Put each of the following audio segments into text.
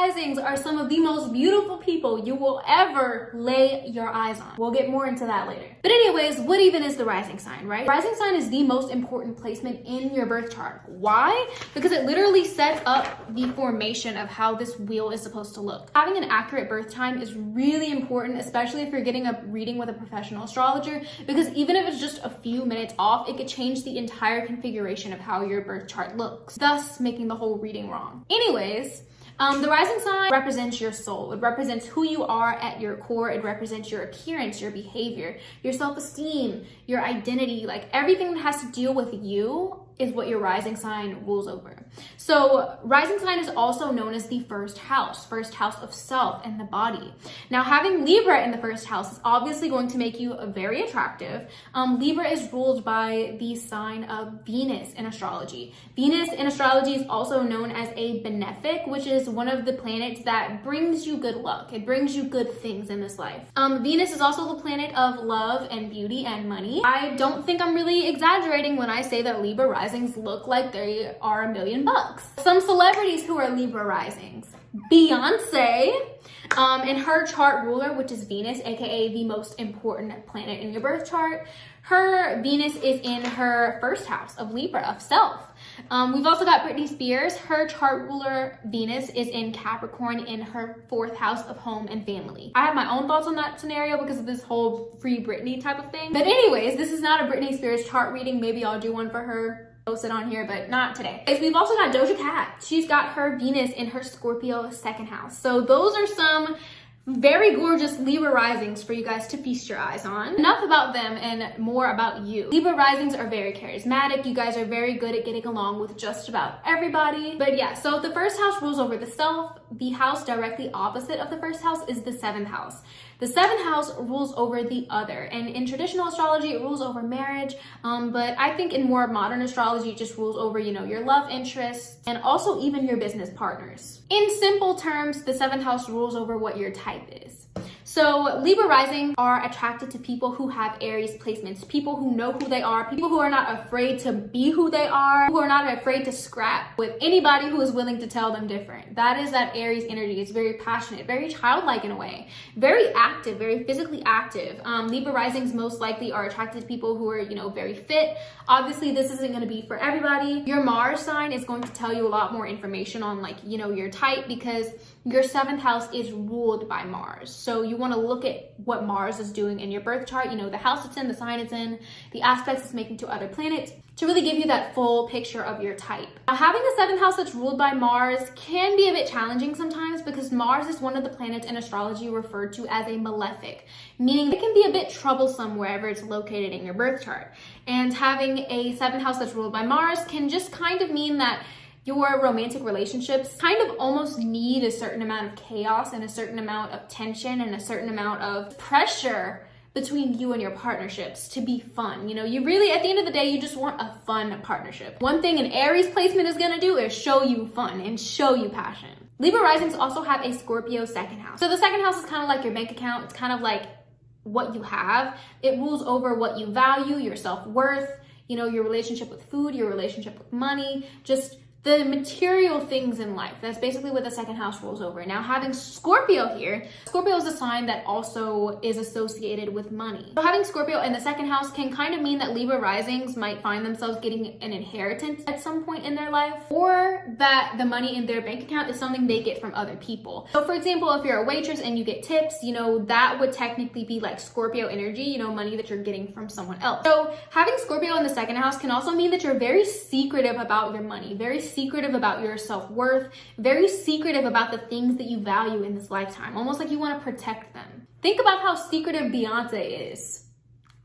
risings are some of the most beautiful people you will ever lay your eyes on. We'll get more into that later. But anyways, what even is the rising sign, right? Rising sign is the most important placement in your birth chart. Why? Because it literally sets up the formation of how this wheel is supposed to look. Having an accurate birth time is really important, especially if you're getting a reading with a professional astrologer, because even if it's just a few minutes off, it could change the entire configuration of how your birth chart looks, thus making the whole reading wrong. Anyways, the rising sign represents your soul. It represents who you are at your core. It represents your appearance, your behavior, your self-esteem, your identity, like everything that has to deal with you is what your rising sign rules over. So rising sign is also known as the first house of self and the body. Now, having Libra in the first house is obviously going to make you very attractive. Libra is ruled by the sign of Venus in astrology. Venus in astrology is also known as a benefic, which is one of the planets that brings you good luck. It brings you good things in this life. Venus is also the planet of love and beauty and money. I don't think I'm really exaggerating when I say that Libra risings look like they are $1 million. Some celebrities who are Libra risings. Beyonce, in her chart ruler, which is Venus, aka the most important planet in your birth chart, her Venus is in her first house of Libra, of self. We've also got Britney Spears. Her chart ruler, Venus, is in Capricorn in her fourth house of home and family. I have my own thoughts on that scenario because of this whole free Britney type of thing. But anyways, this is not a Britney Spears chart reading. Maybe I'll do one for her, post it on here, but not today. We've also got Doja Cat. She's got her Venus in her Scorpio second house. So those are some very gorgeous Libra risings for you guys to feast your eyes on. Enough about them and more about you. Libra risings are very charismatic. You guys are very good at getting along with just about everybody. But yeah, so the first house rules over the self. The house directly opposite of the first house is the seventh house. The seventh house rules over the other, and in traditional astrology, it rules over marriage, but I think in more modern astrology, it just rules over, your love interests and also even your business partners. In simple terms, the seventh house rules over what your type is. So Libra rising are attracted to people who have Aries placements, people who know who they are, people who are not afraid to be who they are, who are not afraid to scrap with anybody who is willing to tell them different. That is that Aries energy. It's very passionate, very childlike in a way, very active, very physically active. Libra risings most likely are attracted to people who are, very fit. Obviously, this isn't going to be for everybody. Your Mars sign is going to tell you a lot more information on your type, because your seventh house is ruled by Mars. So you want to look at what Mars is doing in your birth chart, the house it's in, the sign it's in, the aspects it's making to other planets, to really give you that full picture of your type. Now, having a seventh house that's ruled by Mars can be a bit challenging sometimes, because Mars is one of the planets in astrology referred to as a malefic, meaning it can be a bit troublesome wherever it's located in your birth chart. And having a seventh house that's ruled by Mars can just kind of mean that your romantic relationships kind of almost need a certain amount of chaos and a certain amount of tension and a certain amount of pressure between you and your partnerships to be fun. You really, at the end of the day, you just want a fun partnership. One thing an Aries placement is gonna do is show you fun and show you passion. Libra risings also have a Scorpio second house. So the second house is kind of like your bank account. It's kind of like what you have. It rules over what you value, your self-worth, your relationship with food, your relationship with money, just the material things in life. That's basically what the second house rules over. Now, having Scorpio here, Scorpio is a sign that also is associated with money. So having Scorpio in the second house can kind of mean that Libra risings might find themselves getting an inheritance at some point in their life, or that the money in their bank account is something they get from other people. So for example, if you're a waitress and you get tips, that would technically be like Scorpio energy, money that you're getting from someone else. So having Scorpio in the second house can also mean that you're very secretive about your money, very secretive about your self-worth, very secretive about the things that you value in this lifetime, almost like you want to protect them. Think about how secretive Beyonce is.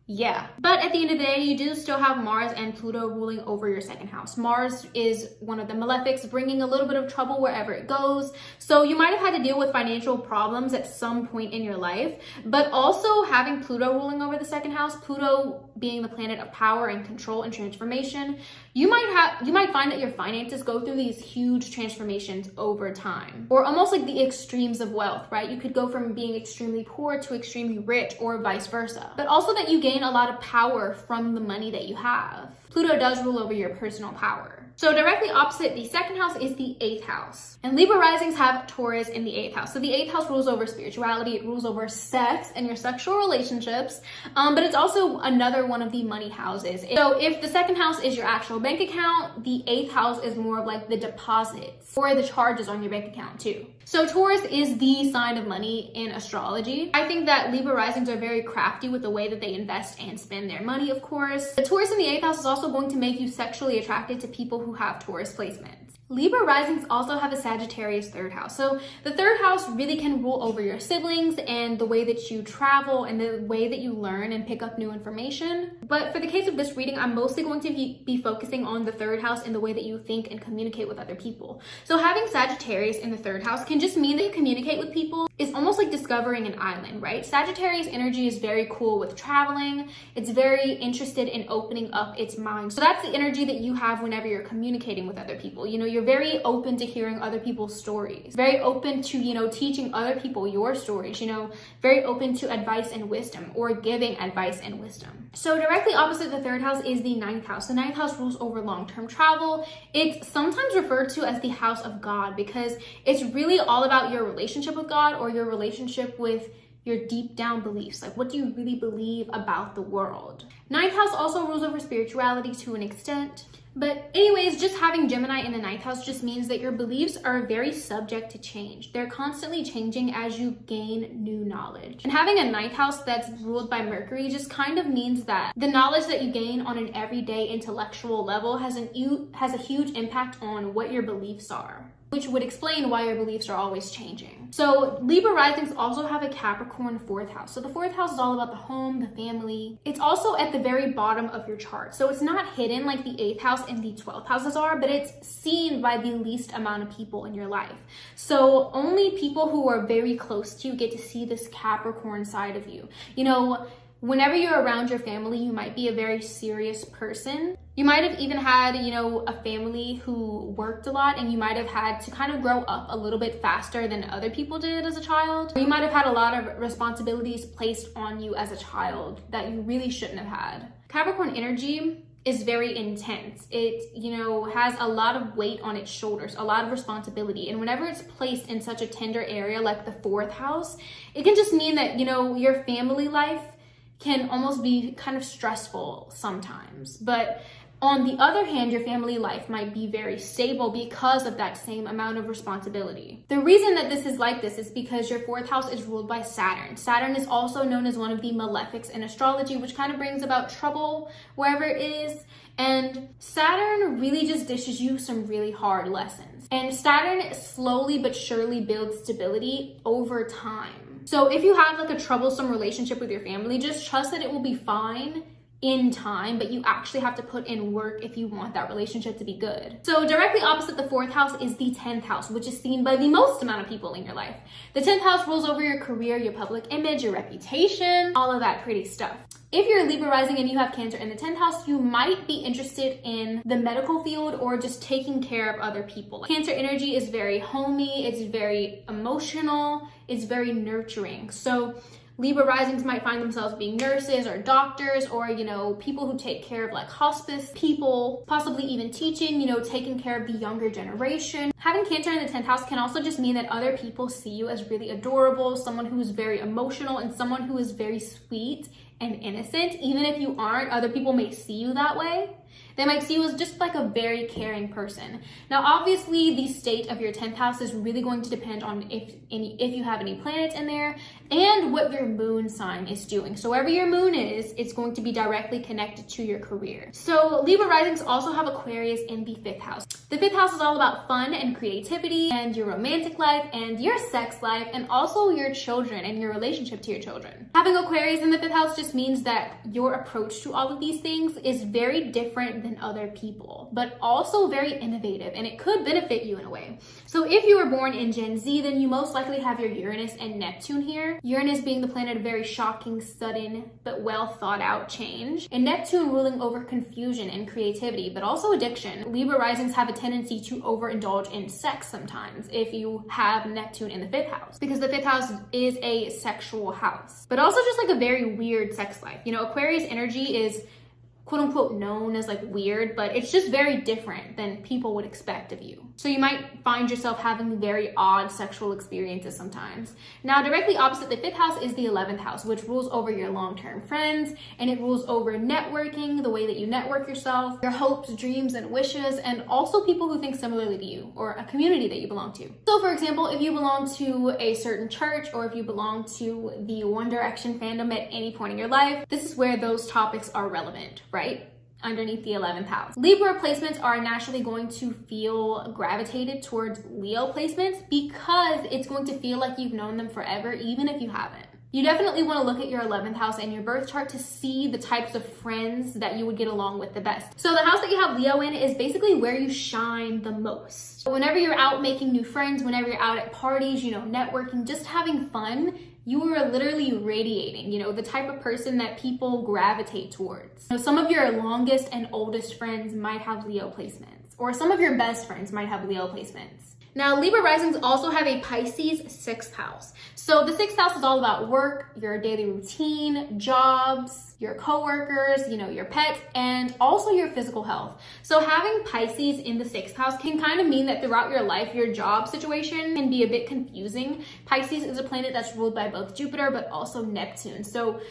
Yeah. But at the end of the day, you do still have Mars and Pluto ruling over your second house. Mars is one of the malefics, bringing a little bit of trouble wherever it goes. So you might have had to deal with financial problems at some point in your life, but also having Pluto ruling over the second house, Pluto being the planet of power and control and transformation, you might find that your finances go through these huge transformations over time, or almost like the extremes of wealth, right? You could go from being extremely poor to extremely rich, or vice versa. But also that you gain a lot of power from the money that you have. Pluto does rule over your personal power. So directly opposite the second house is the 8th house. And Libra risings have Taurus in the 8th house. So the 8th house rules over spirituality, it rules over sex and your sexual relationships, but it's also another one of the money houses. So if the second house is your actual bank account, the 8th house is more of like the deposits or the charges on your bank account too. So Taurus is the sign of money in astrology. I think that Libra risings are very crafty with the way that they invest and spend their money, of course. The Taurus in the 8th house is also going to make you sexually attracted to people who have Taurus placements. Libra risings also have a Sagittarius 3rd house. So the 3rd house really can rule over your siblings and the way that you travel and the way that you learn and pick up new information. But for the case of this reading, I'm mostly going to be focusing on the 3rd house and the way that you think and communicate with other people. So having Sagittarius in the 3rd house can just mean that you communicate with people. It's almost like discovering an island, right? Sagittarius energy is very cool with traveling. It's very interested in opening up its mind. So that's the energy that you have whenever you're communicating with other people. You know, you're very open to hearing other people's stories, very open to, you know, teaching other people your stories, you know, very open to advice and wisdom or giving advice and wisdom. So directly opposite the 3rd house is the 9th house. The 9th house rules over long-term travel. It's sometimes referred to as the house of God because it's really all about your relationship with God or your relationship with your deep down beliefs. Like, what do you really believe about the world? 9th house also rules over spirituality to an extent. But anyways, just having Gemini in the 9th house just means that your beliefs are very subject to change. They're constantly changing as you gain new knowledge. And having a 9th house that's ruled by Mercury just kind of means that the knowledge that you gain on an everyday intellectual level has a huge impact on what your beliefs are, which would explain why your beliefs are always changing. So Libra risings also have a Capricorn 4th house. So the 4th house is all about the home, the family. It's also at the very bottom of your chart. So it's not hidden like the 8th house and the 12th houses are, but it's seen by the least amount of people in your life. So only people who are very close to you get to see this Capricorn side of you. You know, whenever you're around your family, you might be a very serious person. You might have even had, you know, a family who worked a lot and you might have had to kind of grow up a little bit faster than other people did as a child. You might have had a lot of responsibilities placed on you as a child that you really shouldn't have had. Capricorn energy is very intense. It, you know, has a lot of weight on its shoulders, a lot of responsibility. And whenever it's placed in such a tender area like the 4th house, it can just mean that, you know, your family life can almost be kind of stressful sometimes. But on the other hand, your family life might be very stable because of that same amount of responsibility. The reason that this is like this is because your 4th house is ruled by Saturn. Saturn is also known as one of the malefics in astrology, which kind of brings about trouble wherever it is. And Saturn really just dishes you some really hard lessons. And Saturn slowly but surely builds stability over time. So if you have like a troublesome relationship with your family, just trust that it will be fine in time, but you actually have to put in work if you want that relationship to be good. So directly opposite the 4th house is the 10th house, which is seen by the most amount of people in your life. The 10th house rules over your career, your public image, your reputation, all of that pretty stuff. If you're a Libra rising and you have Cancer in the 10th house, you might be interested in the medical field or just taking care of other people. Cancer energy is very homey, it's very emotional, it's very nurturing. So Libra risings might find themselves being nurses or doctors or, you know, people who take care of like hospice people, possibly even teaching, you know, taking care of the younger generation. Having Cancer in the 10th house can also just mean that other people see you as really adorable, someone who's very emotional and someone who is very sweet and innocent. Even if you aren't, other people may see you that way. They might see you as just like a very caring person. Now, obviously, the state of your 10th house is really going to depend on if you have any planets in there and what your moon sign is doing. So wherever your moon is, it's going to be directly connected to your career. So Libra risings also have Aquarius in the 5th house. The 5th house is all about fun and creativity and your romantic life and your sex life and also your children and your relationship to your children. Having Aquarius in the 5th house just means that your approach to all of these things is very different than other people, but also very innovative, and it could benefit you in a way. So if you were born in Gen Z, then you most likely have your Uranus and Neptune here. Uranus being the planet of very shocking, sudden, but well thought out change, and Neptune ruling over confusion and creativity, but also addiction. Libra risings have a tendency to overindulge in sex sometimes if you have Neptune in the 5th house, because the 5th house is a sexual house, but also just like a very weird sex life. You know, Aquarius energy is quote unquote known as like weird, but it's just very different than people would expect of you. So you might find yourself having very odd sexual experiences sometimes. Now, directly opposite the 5th house is the 11th house, which rules over your long-term friends, and it rules over networking, the way that you network yourself, your hopes, dreams, and wishes, and also people who think similarly to you or a community that you belong to. So for example, if you belong to a certain church or if you belong to the One Direction fandom at any point in your life, this is where those topics are relevant, right? Underneath the 11th house. Libra placements are naturally going to feel gravitated towards Leo placements because it's going to feel like you've known them forever, even if you haven't. You definitely want to look at your 11th house and your birth chart to see the types of friends that you would get along with the best. So the house that you have Leo in is basically where you shine the most. So whenever you're out making new friends, whenever you're out at parties, networking, just having fun, you are literally radiating, the type of person that people gravitate towards. Some of your longest and oldest friends might have Leo placements, or some of your best friends might have Leo placements. Now, Libra risings also have a Pisces 6th house. So the 6th house is all about work, your daily routine, jobs, your coworkers, your pets, and also your physical health. So having Pisces in the 6th house can kind of mean that throughout your life, your job situation can be a bit confusing. Pisces is a planet that's ruled by both Jupiter, but also Neptune. So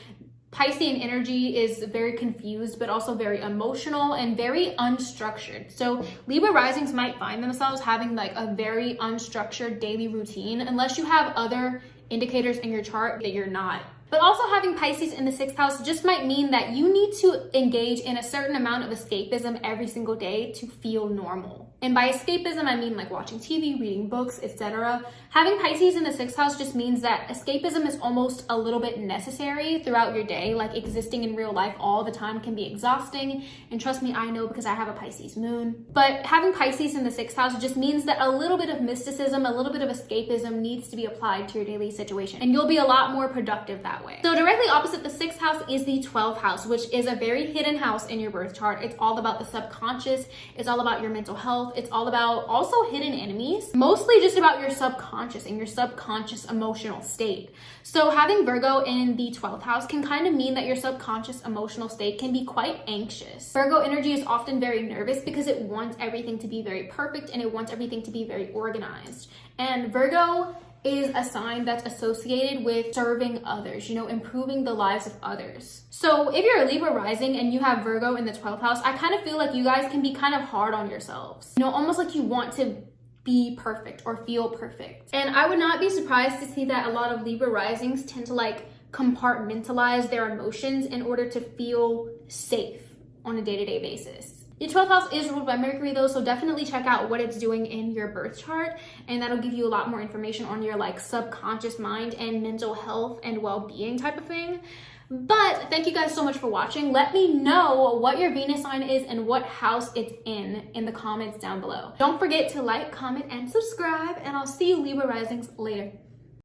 Piscean energy is very confused, but also very emotional and very unstructured. So Libra risings might find themselves having like a very unstructured daily routine unless you have other indicators in your chart that you're not. But also having Pisces in the 6th house just might mean that you need to engage in a certain amount of escapism every single day to feel normal. And by escapism, I mean like watching TV, reading books, etc. Having Pisces in the 6th house just means that escapism is almost a little bit necessary throughout your day. Like existing in real life all the time can be exhausting. And trust me, I know because I have a Pisces moon. But having Pisces in the 6th house just means that a little bit of mysticism, a little bit of escapism needs to be applied to your daily situation. And you'll be a lot more productive that way. So directly opposite the 6th house is the 12th house, which is a very hidden house in your birth chart. It's all about the subconscious. It's all about your mental health. It's all about also hidden enemies, mostly just about your subconscious and your subconscious emotional state. So having Virgo in the 12th house can kind of mean that your subconscious emotional state can be quite anxious. Virgo energy is often very nervous because it wants everything to be very perfect and it wants everything to be very organized. And Virgo is a sign that's associated with serving others, improving the lives of others. So if you're a Libra rising and you have Virgo in the 12th house, I kind of feel like you guys can be kind of hard on yourselves, almost like you want to be perfect or feel perfect. And I would not be surprised to see that a lot of Libra risings tend to like compartmentalize their emotions in order to feel safe on a day-to-day basis. Your 12th house is ruled by Mercury though, so definitely check out what it's doing in your birth chart, and that'll give you a lot more information on your like subconscious mind and mental health and well-being type of thing. But thank you guys so much for watching. Let me know what your Venus sign is and what house it's in the comments down below. Don't forget to like, comment, and subscribe, and I'll see you Libra risings later.